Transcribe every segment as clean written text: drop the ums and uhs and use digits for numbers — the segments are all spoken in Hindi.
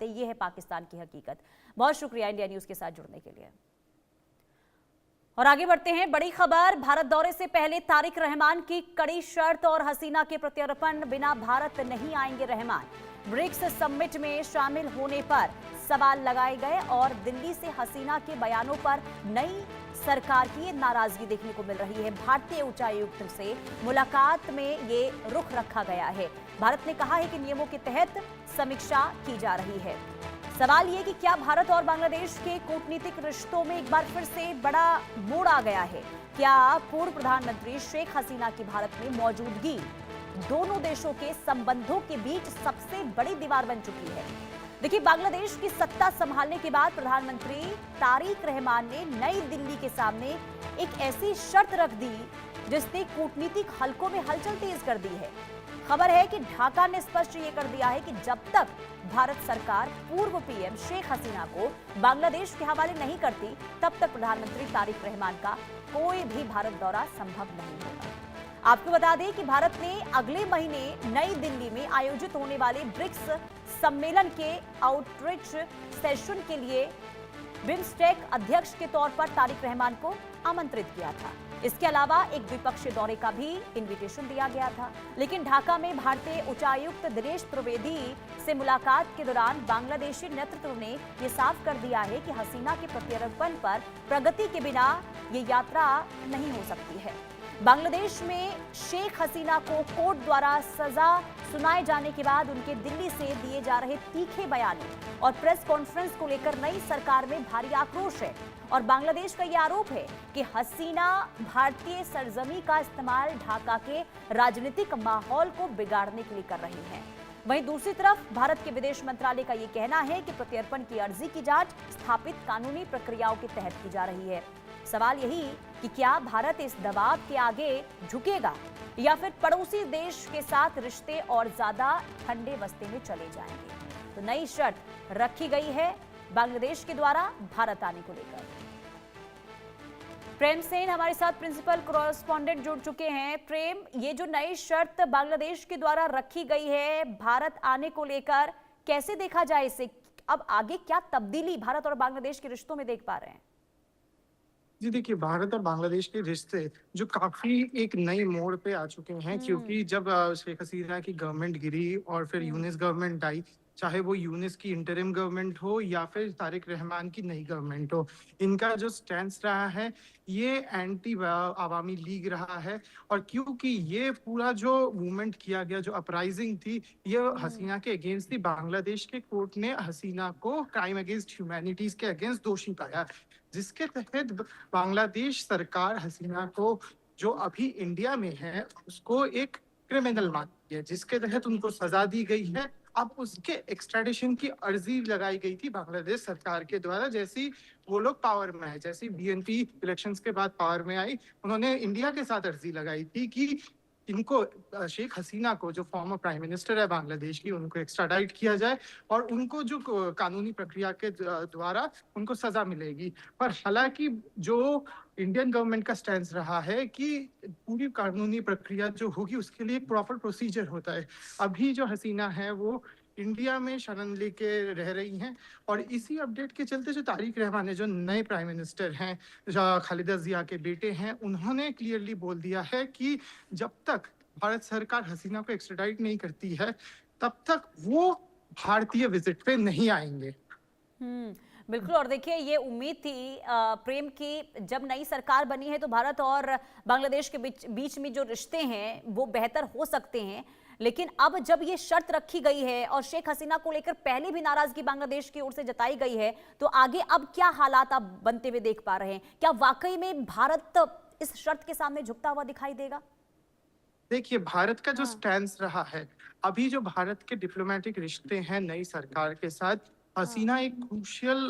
जाते। ये है पाकिस्तान की हकीकत। बहुत शुक्रिया इंडिया न्यूज के साथ जुड़ने के लिए। और आगे बढ़ते हैं, बड़ी खबर। भारत दौरे से पहले तारिक रहमान की कड़ी शर्त और हसीना के प्रत्यर्पण बिना भारत नहीं आएंगे रहमान। ब्रिक्स समिट में शामिल होने पर सवाल लगाए गए और दिल्ली से हसीना के बयानों पर नई सरकार की नाराजगी देखने को मिल रही है। भारतीय उच्चायुक्त से मुलाकात में ये रुख रखा गया है। भारत ने कहा है कि नियमों के तहत समीक्षा की जा रही है। सवाल ये कि क्या भारत और बांग्लादेश के कूटनीतिक रिश्तों में एक बार फिर से बड़ा मोड़ आ गया है? क्या पूर्व प्रधानमंत्री शेख हसीना की भारत में मौजूदगी दोनों देशों के संबंधों के बीच सबसे बड़ी दीवार बन चुकी है? देखिए, बांग्लादेश की सत्ता संभालने के बाद प्रधानमंत्री तारिक रहमान ने नई दिल्ली के सामने एक ऐसी शर्त रख दी जिसने कूटनीतिक हलकों में हलचल तेज कर दी है। खबर है कि ढाका ने स्पष्ट ये कर दिया है कि जब तक भारत सरकार पूर्व पीएम शेख हसीना को बांग्लादेश के हवाले नहीं करती, तब तक प्रधानमंत्री तारिक रहमान का कोई भी भारत दौरा संभव नहीं होगा। आपको बता दें कि भारत ने अगले महीने नई दिल्ली में आयोजित होने वाले ब्रिक्स सम्मेलन के आउटरीच सेशन के लिए बिम्स्टेक अध्यक्ष के तौर पर तारिक रहमान को आमंत्रित किया था। इसके अलावा एक द्विपक्षीय दौरे का भी इनविटेशन दिया गया था, लेकिन ढाका में भारतीय उच्चायुक्त दिनेश त्रिवेदी से मुलाकात के दौरान बांग्लादेशी नेतृत्व ने यह साफ कर दिया है कि हसीना के प्रत्यर्पण पर प्रगति के बिना ये यात्रा नहीं हो सकती है। बांग्लादेश में शेख हसीना को कोर्ट द्वारा सजा सुनाए जाने के बाद उनके दिल्ली से दिए जा रहे तीखे बयानों और प्रेस कॉन्फ्रेंस को लेकर नई सरकार में भारी आक्रोश है और बांग्लादेश का यह आरोप है कि हसीना भारतीय सरजमी का इस्तेमाल ढाका के राजनीतिक माहौल को बिगाड़ने के लिए कर रही हैं। वहीं दूसरी तरफ भारत के विदेश मंत्रालय का यह कहना है कि प्रत्यर्पण की अर्जी की जांच स्थापित कानूनी प्रक्रियाओं के तहत की जा रही है। सवाल यही कि क्या भारत इस दबाव के आगे झुकेगा या फिर पड़ोसी देश के साथ रिश्ते और ज्यादा ठंडे बस्ते में चले जाएंगे। तो नई शर्त रखी गई है बांग्लादेश के द्वारा भारत आने को लेकर। प्रेम सेन हमारे साथ प्रिंसिपल कॉरेस्पॉन्डेंट जुड़ चुके हैं। प्रेम, ये जो नई शर्त बांग्लादेश के द्वारा रखी गई है भारत आने को लेकर, कैसे देखा जाए इसे? अब आगे क्या तब्दीली भारत और बांग्लादेश के रिश्तों में देख पा रहे हैं? जी देखिए, भारत और बांग्लादेश के रिश्ते जो काफी एक नई मोड़ पे आ चुके हैं, क्योंकि जब शेख हसीना की गवर्नमेंट गिरी और फिर यूनिस गवर्नमेंट आई, चाहे वो यूनिस की इंटरिम गवर्नमेंट हो या फिर तारिक रहमान की नई गवर्नमेंट हो, इनका जो स्टैंड रहा है ये एंटी आवामी लीग रहा है। और क्योंकि ये पूरा जो मूवमेंट किया गया, जो अपराइजिंग थी, ये हसीना के अगेंस्ट थी, बांग्लादेश के कोर्ट ने हसीना को क्राइम अगेंस्ट ह्यूमैनिटीज के अगेंस्ट दोषी पाया, जिसके तहत बांग्लादेश सरकार हसीना को, जो अभी इंडिया में है, उसको एक क्रिमिनल मानती है, जिसके तहत उनको सजा दी गई है। अब उसके एक्स्ट्राडिशन की अर्जी लगाई गई थी बांग्लादेश सरकार के द्वारा, जैसी वो लोग पावर में आए, जैसी बीएनपी इलेक्शंस के बाद पावर में आई, उन्होंने इंडिया के साथ अर्जी लगाई थी कि इनको, शेख हसीना को, जो फॉर्मर प्राइम मिनिस्टर है बांग्लादेश की, उनको एक्स्ट्राडाइट किया जाए और उनको जो कानूनी प्रक्रिया के द्वारा उनको सजा मिलेगी। पर हालांकि जो इंडियन गवर्नमेंट का स्टैंड रहा है कि पूरी कानूनी प्रक्रिया जो होगी उसके लिए एक प्रॉपर प्रोसीजर होता है। अभी जो हसीना है वो इंडिया में शरण लेके रह रही हैं और इसी अपडेट के चलते जो तारिक रहमान है, जो नए प्राइम मिनिस्टर हैं, खालिदा जिया के बेटे हैं, उन्होंने क्लियरली बोल दिया है कि जब तक भारत सरकार हसीना को एक्स्ट्राडाइट नहीं करती है तब तक वो भारतीय विजिट पे नहीं आएंगे। बिल्कुल। और देखिए, ये उम्मीद थी प्रेम की जब नई सरकार बनी है तो भारत और बांग्लादेश के बीच में जो रिश्ते हैं वो बेहतर हो सकते हैं, लेकिन अब जब ये शर्त रखी गई है और शेख हसीना को लेकर पहले भी नाराजगी बांग्लादेश की ओर से जताई गई है, तो आगे अब क्या हालात आप बनते हुए देख पा रहे हैं? क्या वाकई में भारत इस शर्त के सामने झुकता हुआ दिखाई देगा? देखिए, भारत का जो स्टैंड रहा है, अभी जो भारत के डिप्लोमेटिक रिश्ते हैं नई सरकार के साथ, हसीना एक क्रूशियल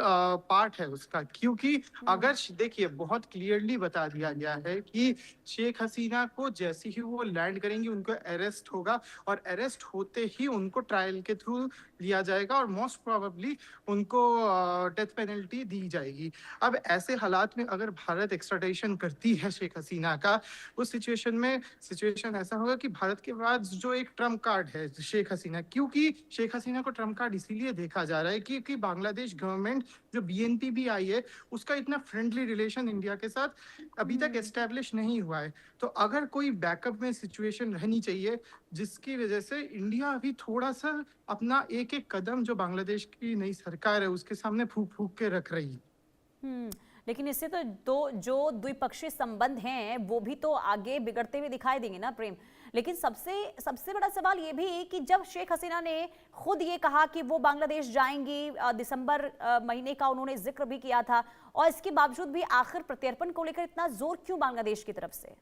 पार्ट है उसका, क्योंकि अगर देखिए बहुत क्लियरली बता दिया गया है कि शेख हसीना को जैसे ही वो लैंड करेंगे उनको अरेस्ट होगा और अरेस्ट होते ही उनको ट्रायल के थ्रू लिया जाएगा और मोस्ट प्रोबेबली उनको डेथ पेनल्टी दी जाएगी। अब ऐसे हालात में अगर भारत एक्स्ट्राडिशन करती है शेख हसीना का, उस सिचुएशन में सिचुएशन ऐसा होगा कि भारत के पास जो एक ट्रम्प कार्ड है शेख हसीना, क्योंकि शेख हसीना को ट्रम्प कार्ड इसीलिए देखा जा रहा है क्योंकि बांग्लादेश गवर्नमेंट जो बीएनपी भी आई है उसका इतना फ्रेंडली रिलेशन इंडिया के साथ अभी तक एस्टेब्लिश नहीं हुआ है। तो अगर कोई बैकअप में सिचुएशन रहनी चाहिए जिसकी वजह से इंडिया अभी थोड़ा सा अपना एक एक कदम जो बांग्लादेश की नई सरकार है उसके सामने फूक फूक के रख रही है। लेकिन इससे तो दो जो द्विपक्षीय संबंध हैं वो भी तो आगे बिगड़ते हुए दिखाई देंगे ना प्रेम। लेकिन सबसे बड़ा सवाल ये भी कि जब शेख हसीना ने खुद ये कहा कि वो बांग्लादेश जाएंगी, दिसंबर महीने का उन्होंने जिक्र भी किया था, और इसके बावजूद भी आखिर प्रत्यर्पण को लेकर इतना जोर क्यों बांग्लादेश की तरफ से?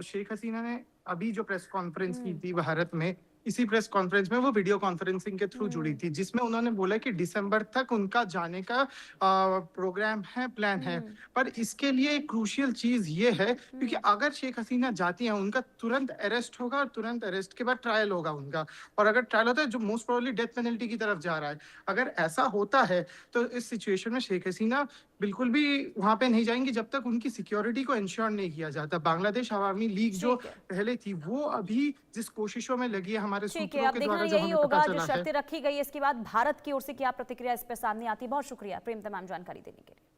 शेख हसीना ने अभी जो प्रेस कॉन्फ्रेंस की थी भारत में, इसी प्रेस कॉन्फ्रेंस में वो वीडियो कॉन्फ्रेंसिंग के थ्रू जुड़ी थी जिसमें उन्होंने बोला कि दिसंबर तक उनका जाने का प्रोग्राम है, प्लान है। पर इसके लिए एक क्रूशियल चीज ये है क्योंकि अगर शेख हसीना जाती हैं उनका तुरंत अरेस्ट होगा और तुरंत अरेस्ट के बाद ट्रायल होगा उनका, और अगर ट्रायल होता है जो मोस्ट प्रोबेबली डेथ पेनल्टी की तरफ जा रहा है, अगर ऐसा होता है तो इस सिचुएशन में शेख हसीना बिल्कुल भी वहां पे नहीं जाएंगी जब तक उनकी सिक्योरिटी को इंश्योर नहीं किया जाता। बांग्लादेश अवामी लीग जो पहले थी वो अभी जिस कोशिशों में लगी है हमारे सूत्रों के द्वारा जो हमें पता चला है। शर्तें रखी गई, इसके बाद भारत की ओर से क्या प्रतिक्रिया इस पर सामने आती है? बहुत शुक्रिया प्रेम तमाम जानकारी देने के लिए।